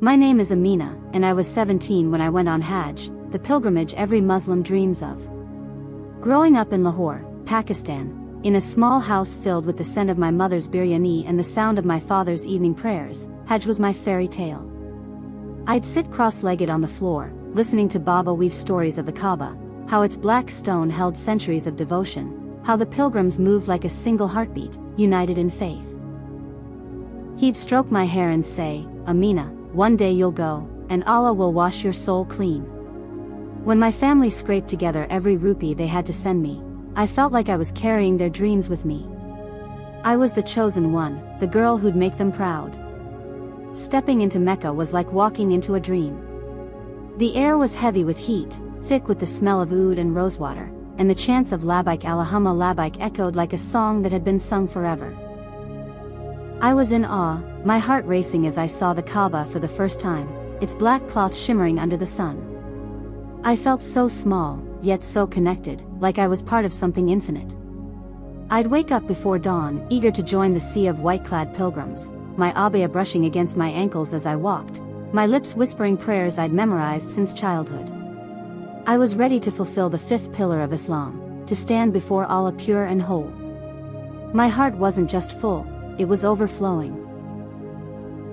My name is Amina, and I was 17 when I went on Hajj, the pilgrimage every Muslim dreams of. Growing up in Lahore, Pakistan, in a small house filled with the scent of my mother's biryani and the sound of my father's evening prayers, Hajj was my fairy tale. I'd sit cross-legged on the floor, listening to Baba weave stories of the Kaaba, how its black stone held centuries of devotion, how the pilgrims moved like a single heartbeat, united in faith. He'd stroke my hair and say, "Amina, one day you'll go, and Allah will wash your soul clean." When my family scraped together every rupee they had to send me, I felt like I was carrying their dreams with me. I was the chosen one, the girl who'd make them proud. Stepping into Mecca was like walking into a dream. The air was heavy with heat, thick with the smell of oud and rosewater, and the chants of Labbaik Allahumma Labbaik echoed like a song that had been sung forever. I was in awe, my heart racing as I saw the Kaaba for the first time, its black cloth shimmering under the sun. I felt so small, yet so connected, like I was part of something infinite. I'd wake up before dawn, eager to join the sea of white-clad pilgrims, my abaya brushing against my ankles as I walked, my lips whispering prayers I'd memorized since childhood. I was ready to fulfill the fifth pillar of Islam, to stand before Allah pure and whole. My heart wasn't just full, it was overflowing.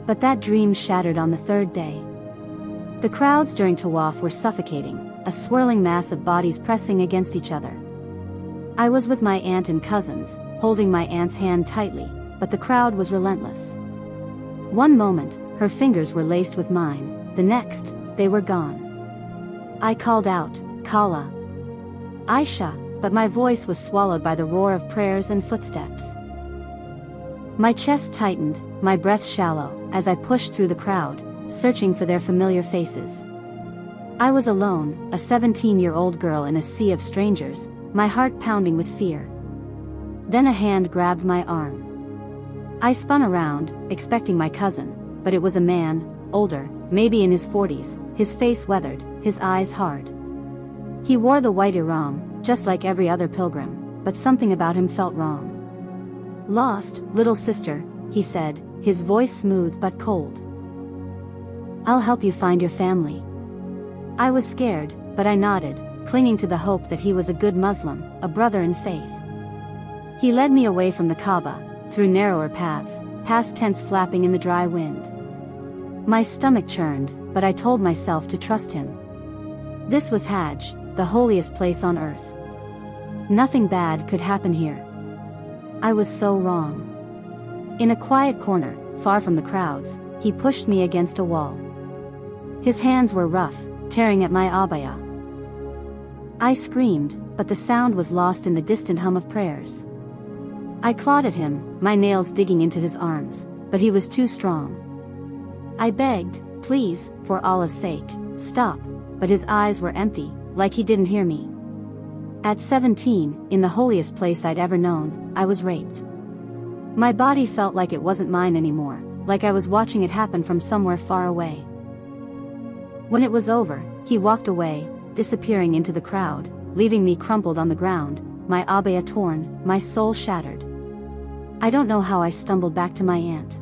But that dream shattered on the third day. The crowds during Tawaf were suffocating, a swirling mass of bodies pressing against each other. I was with my aunt and cousins, holding my aunt's hand tightly, but the crowd was relentless. One moment, her fingers were laced with mine, the next, they were gone. I called out, "Kala, Aisha," but my voice was swallowed by the roar of prayers and footsteps. My chest tightened, my breath shallow, as I pushed through the crowd, searching for their familiar faces. I was alone, a 17-year-old girl in a sea of strangers, my heart pounding with fear. Then a hand grabbed my arm. I spun around, expecting my cousin, but it was a man, older, maybe in his 40s, his face weathered, his eyes hard. He wore the white ihram, just like every other pilgrim, but something about him felt wrong. "Lost, little sister," he said, his voice smooth but cold. "I'll help you find your family." I was scared, but I nodded, clinging to the hope that he was a good Muslim, a brother in faith. He led me away from the Kaaba, through narrower paths, past tents flapping in the dry wind. My stomach churned, but I told myself to trust him. This was Hajj, the holiest place on earth. Nothing bad could happen here. I was so wrong. In a quiet corner, far from the crowds, he pushed me against a wall. His hands were rough, tearing at my abaya. I screamed, but the sound was lost in the distant hum of prayers. I clawed at him, my nails digging into his arms, but he was too strong. I begged, "Please, for Allah's sake, stop," but his eyes were empty, like he didn't hear me. At 17, in the holiest place I'd ever known, I was raped. My body felt like it wasn't mine anymore, like I was watching it happen from somewhere far away. When it was over, he walked away, disappearing into the crowd, leaving me crumpled on the ground, my abaya torn, my soul shattered. I don't know how I stumbled back to my aunt.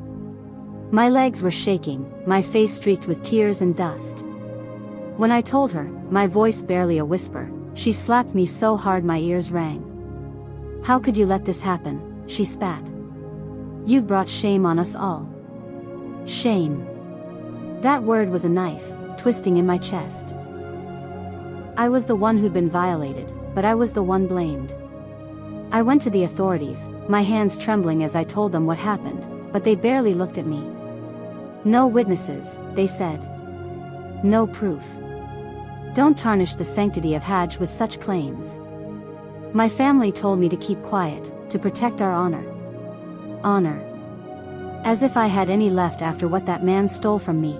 My legs were shaking, my face streaked with tears and dust. When I told her, my voice barely a whisper, she slapped me so hard my ears rang. "How could you let this happen?" she spat. "You've brought shame on us all." Shame. That word was a knife, twisting in my chest. I was the one who'd been violated, but I was the one blamed. I went to the authorities, my hands trembling as I told them what happened, but they barely looked at me. "No witnesses," they said. "No proof. Don't tarnish the sanctity of Hajj with such claims." My family told me to keep quiet, to protect our honor. Honor. As if I had any left after what that man stole from me.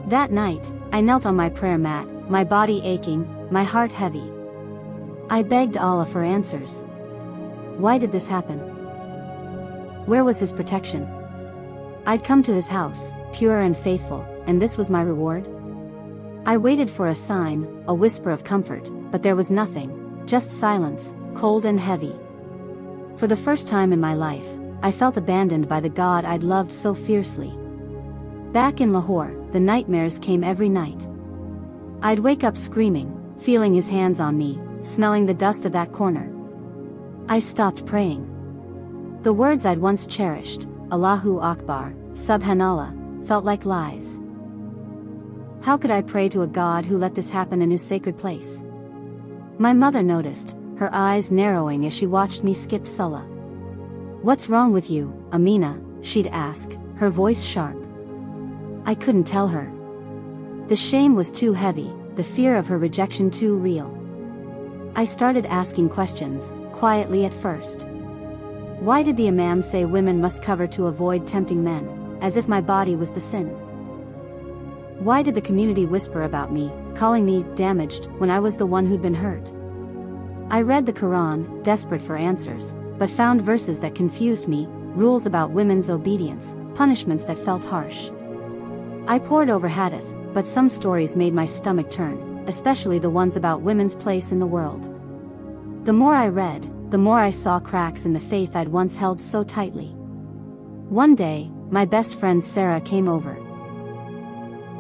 That night, I knelt on my prayer mat, my body aching, my heart heavy. I begged Allah for answers. Why did this happen? Where was his protection? I'd come to his house, pure and faithful, and this was my reward? I waited for a sign, a whisper of comfort, but there was nothing, just silence, cold and heavy. For the first time in my life, I felt abandoned by the God I'd loved so fiercely. Back in Lahore, the nightmares came every night. I'd wake up screaming, feeling his hands on me, smelling the dust of that corner. I stopped praying. The words I'd once cherished, Allahu Akbar, Subhanallah, felt like lies. How could I pray to a God who let this happen in his sacred place? My mother noticed, her eyes narrowing as she watched me skip Salah. "What's wrong with you, Amina?" she'd ask, her voice sharp. I couldn't tell her. The shame was too heavy, the fear of her rejection too real. I started asking questions, quietly at first. Why did the Imam say women must cover to avoid tempting men, as if my body was the sin? Why did the community whisper about me, calling me damaged, when I was the one who'd been hurt? I read the Quran, desperate for answers, but found verses that confused me, rules about women's obedience, punishments that felt harsh. I pored over hadith, but some stories made my stomach turn, especially the ones about women's place in the world. The more I read, the more I saw cracks in the faith I'd once held so tightly. One day, my best friend Sarah came over.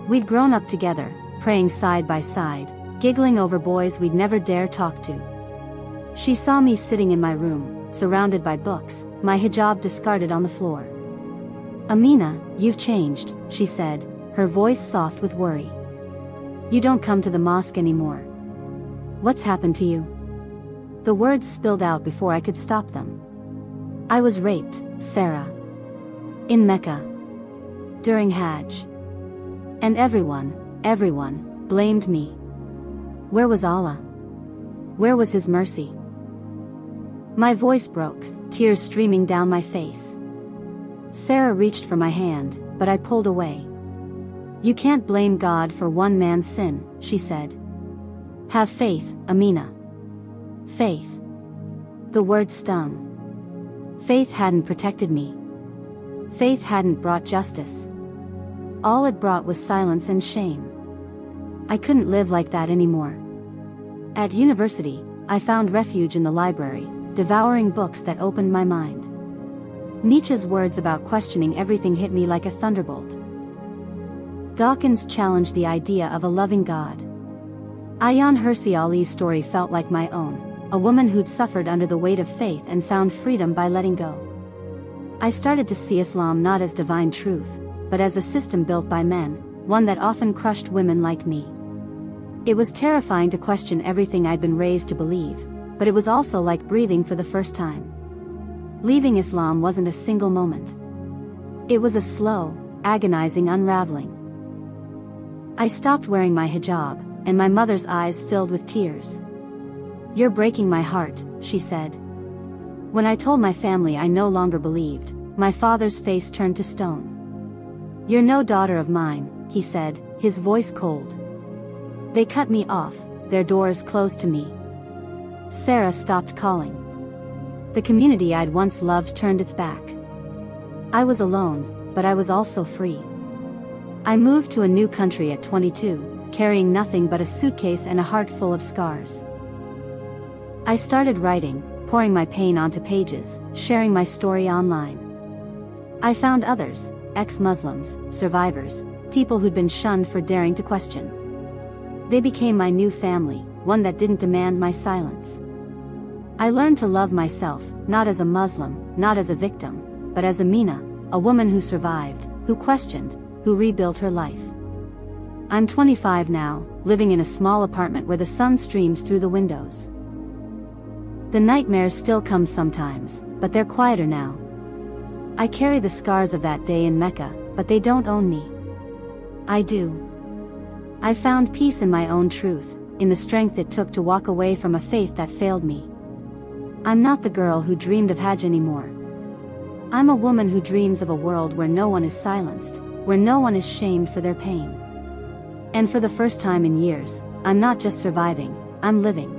We'd grown up together, praying side by side, giggling over boys we'd never dare talk to. She saw me sitting in my room, surrounded by books, my hijab discarded on the floor. "Amina, you've changed," she said, her voice soft with worry. "You don't come to the mosque anymore. What's happened to you?" The words spilled out before I could stop them. "I was raped, Sarah. In Mecca. During Hajj. And everyone blamed me. Where was Allah? Where was his mercy?" My voice broke, tears streaming down my face. Sarah reached for my hand, but I pulled away. "You can't blame God for one man's sin," she said. "Have faith, Amina. Faith." The word stung. Faith hadn't protected me. Faith hadn't brought justice. All it brought was silence and shame. I couldn't live like that anymore. At university, I found refuge in the library, devouring books that opened my mind. Nietzsche's words about questioning everything hit me like a thunderbolt. Dawkins challenged the idea of a loving God. Ayaan Hirsi Ali's story felt like my own, a woman who'd suffered under the weight of faith and found freedom by letting go. I started to see Islam not as divine truth, but as a system built by men, one that often crushed women like me. It was terrifying to question everything I'd been raised to believe, but it was also like breathing for the first time. Leaving Islam wasn't a single moment. It was a slow, agonizing unraveling. I stopped wearing my hijab, and my mother's eyes filled with tears. "You're breaking my heart," she said. When I told my family I no longer believed, my father's face turned to stone. "You're no daughter of mine," he said, his voice cold. They cut me off, their doors closed to me. Sarah stopped calling. The community I'd once loved turned its back. I was alone, but I was also free. I moved to a new country at 22, carrying nothing but a suitcase and a heart full of scars. I started writing, pouring my pain onto pages, sharing my story online. I found others, ex-Muslims, survivors, people who'd been shunned for daring to question. They became my new family, one that didn't demand my silence. I learned to love myself, not as a Muslim, not as a victim, but as Amina, a woman who survived, who questioned, who rebuilt her life. I'm 25 now, living in a small apartment where the sun streams through the windows. The nightmares still come sometimes, but they're quieter now. I carry the scars of that day in Mecca, but they don't own me. I do. I found peace in my own truth, in the strength it took to walk away from a faith that failed me. I'm not the girl who dreamed of Hajj anymore. I'm a woman who dreams of a world where no one is silenced, where no one is shamed for their pain. And for the first time in years, I'm not just surviving, I'm living.